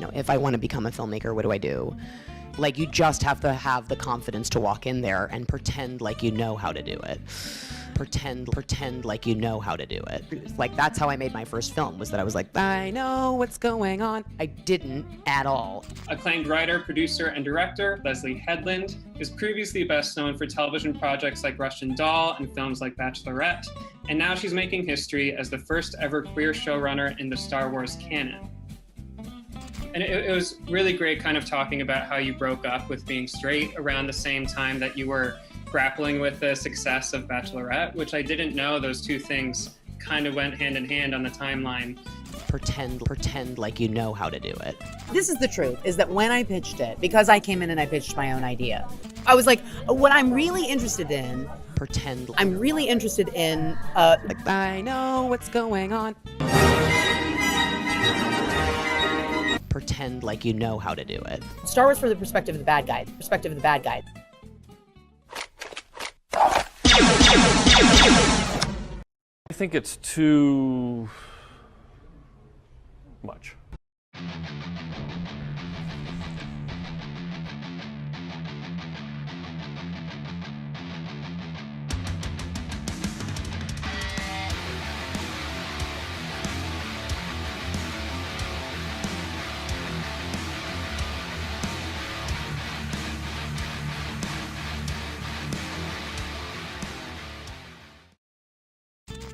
know, if I want to become a filmmaker, what do I do? Like, you just have to have the confidence to walk in there and pretend like you know how to do it. Pretend like you know how to do it. Like, that's how I made my first film, was that I was like, I know what's going on. I didn't at all. Acclaimed writer, producer, and director, LESLYE HEADLAND, is previously best known for television projects like Russian Doll and films like Bachelorette, and now she's making history as the first ever queer showrunner in the Star Wars canon. And it was really great kind of talking about how you broke up with being straight around the same time that you were grappling with the success of Bachelorette, which I didn't know those two things kind of went hand in hand on the timeline. Pretend like you know how to do it. This is the truth, is that when I pitched it, because I came in and I pitched my own idea, I was like, what I'm really interested in, I'm really interested in, like, I know what's going on. Pretend like you know how to do it. Star Wars from the perspective of the bad guy. I think it's too much.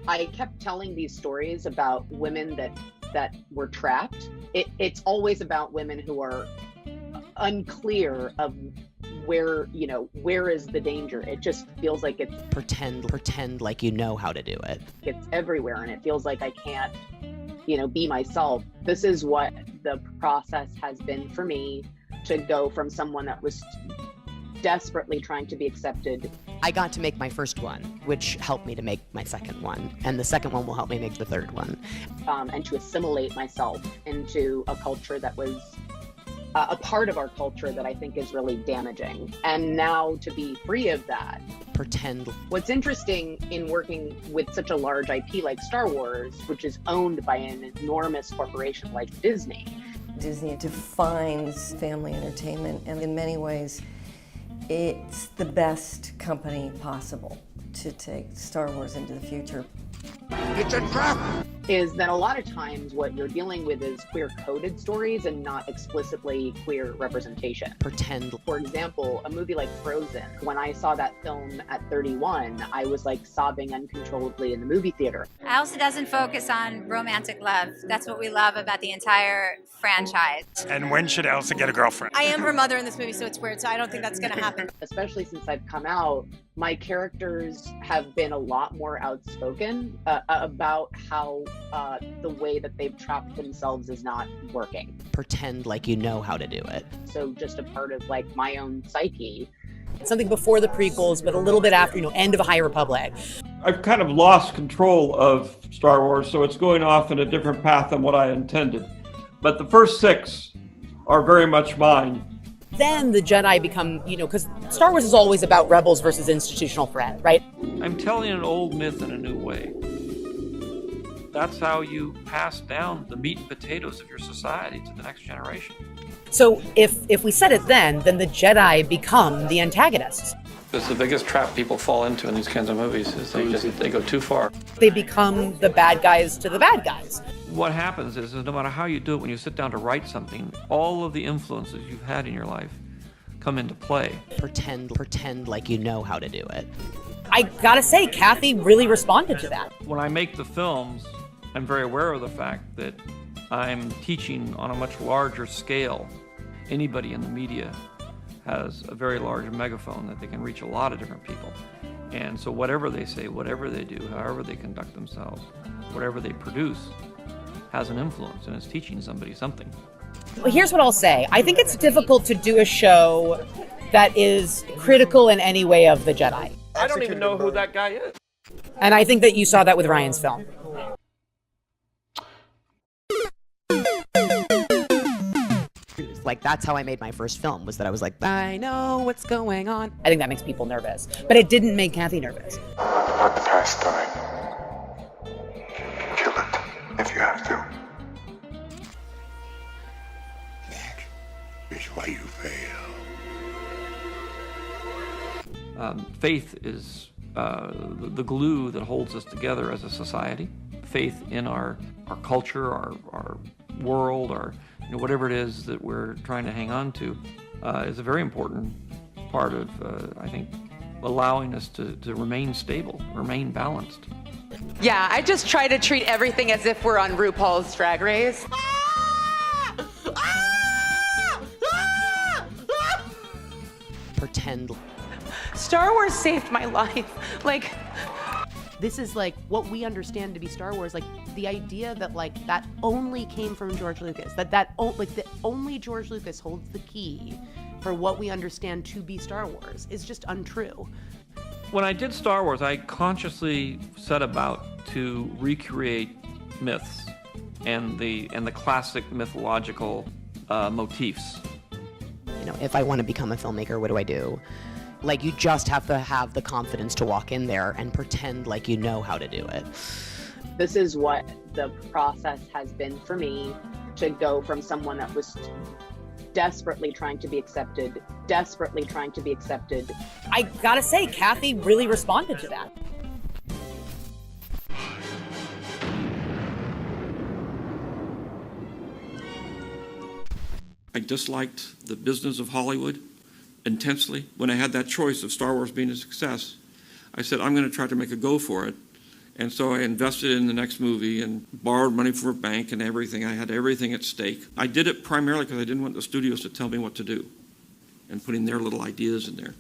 I kept telling these stories about women that were trapped. It's always about women who are unclear of where is the danger. It just feels like it's pretend like you know how to do it. It's everywhere, and it feels like I can't, be myself. This is what the process has been for me, to go from someone that was desperately trying to be accepted. I got to make my first one, which helped me to make my second one, and the second one will help me make the third one. And to assimilate myself into a culture that was a part of our culture that I think is really damaging. And now to be free of that. Pretend. What's interesting in working with such a large IP like Star Wars, which is owned by an enormous corporation like Disney. Disney defines family entertainment, and in many ways, it's the best company possible to take Star Wars into the future. It's a trap! Is that a lot of times what you're dealing with is queer-coded stories and not explicitly queer representation. Pretend. For example, a movie like Frozen, when I saw that film at 31, I was like sobbing uncontrollably in the movie theater. Elsa doesn't focus on romantic love. That's what we love about the entire franchise. And when should Elsa get a girlfriend? I am her mother in this movie, so it's weird, so I don't think that's gonna happen. Especially since I've come out, my characters have been a lot more outspoken about how the way that they've trapped themselves is not working. Pretend like you know how to do it. So just a part of like my own psyche. Something before the prequels, but a little bit after, end of High Republic. I've kind of lost control of Star Wars, so it's going off in a different path than what I intended. But the first 6 are very much mine. Then the Jedi become, because Star Wars is always about rebels versus institutional threat, right? I'm telling an old myth in a new way. That's how you pass down the meat and potatoes of your society to the next generation. So if we said it then the Jedi become the antagonists. It's the biggest trap people fall into in these kinds of movies, is they go too far. They become the bad guys to the bad guys. What happens is no matter how you do it, when you sit down to write something, all of the influences you've had in your life come into play. Pretend like you know how to do it. I gotta say, Kathy really responded to that. When I make the films, I'm very aware of the fact that I'm teaching on a much larger scale. Anybody in the media has a very large megaphone that they can reach a lot of different people. And so whatever they say, whatever they do, however they conduct themselves, whatever they produce, has an influence and is teaching somebody something. Well, here's what I'll say. I think it's difficult to do a show that is critical in any way of the Jedi. I don't even know who that guy is. And I think that you saw that with Ryan's film. Like, that's how I made my first film, was that I was like, I know what's going on. I think that makes people nervous. But it didn't make Kathy nervous. Let the past die. Kill it, if you have to. why you fail. Faith is the glue that holds us together as a society. Faith in our culture, our world, whatever it is that we're trying to hang on to, is a very important part of, I think, allowing us to remain stable, remain balanced. Yeah, I just try to treat everything as if we're on RuPaul's Drag Race. Pretend. Star Wars saved my life. This is like what we understand to be Star Wars. Like the idea that like that only came from George Lucas. That only George Lucas holds the key for what we understand to be Star Wars is just untrue. When I did Star Wars, I consciously set about to recreate myths and the classic mythological motifs. If I want to become a filmmaker, what do I do? Like, you just have to have the confidence to walk in there and pretend like you know how to do it. This is what the process has been for me, to go from someone that was desperately trying to be accepted. I gotta say, Kathy really responded to that. I disliked the business of Hollywood intensely. When I had that choice of Star Wars being a success, I said, I'm going to try to make a go for it. And so I invested in the next movie and borrowed money from a bank and everything. I had everything at stake. I did it primarily because I didn't want the studios to tell me what to do and putting their little ideas in there.